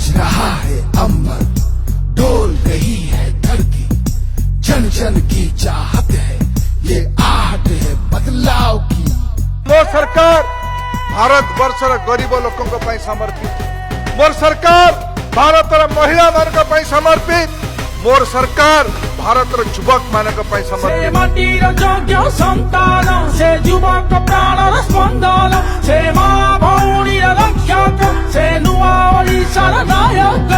गूंज रहा है अंबर, डोल रही है धरती, जन जन की चाहत है, ये आहट है बदलाव की। मोर सरकार भारत वर्षर गरीब लोकों ପାଇଁ समर्पित, मोर सरकार भारतर महिला मानक ପାଇଁ समर्पित, मोर सरकार भारतर युवक मानक ପାଇଁ समर्पित। माटीर योग्य संतान से युवक प्राणर स्पंदन से मां भौणीर रक्षक से नुआ ओडिशार नायक।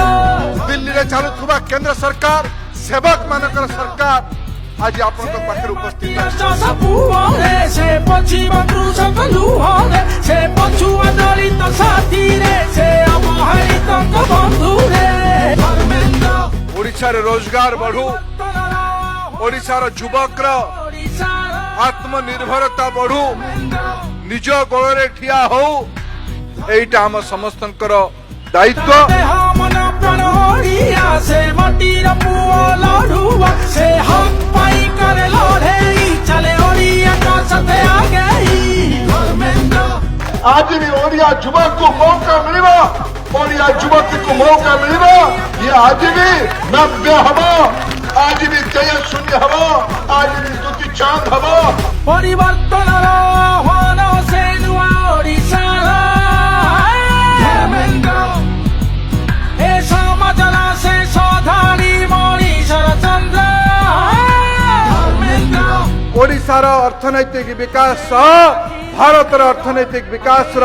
दिल्ली रे चालुथुबा केंद्र सरकार सेवक मानकर सरकार आज आपनक पाखर उपस्थित है। से पश्चिम कृषक लुहरे से पछुआ दलित साथी रे से अवहेलित बंधु रे। ओडिशा रे रोजगार बढ़ू, ओडिशा रो युवक आत्मनिर्भरता बढ़ू, निज गोड़े ठिया हो, एटा हम समस्तंकर दायित्व। से मटीर पुओ लड़ुआ से हक पाई करे लड़े चले ओडिया का सते आगे। आज भी ओडिया युवक को मौका मिलेगा, ओडिया युवक को मौका मिलेगा, ये आज भी नव्य हवा, आज भी जय शून्य हवा, आज भी दुति चांद हवा। परिवर्तन आह्वान से नुआ ओडिशा ए समाजना से सौधारी मणिशर चंद्र। ओडिशार अर्थनैतिक विकास सह भारतर अर्थनैतिक विकास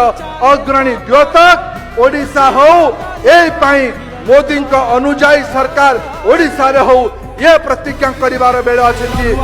अग्रणी द्योतक ओडिशा हो, ए मोदी अनुजाई सरकार ओडिशा रे हो, ये प्रतिज्ञा करिवार बेला अछि।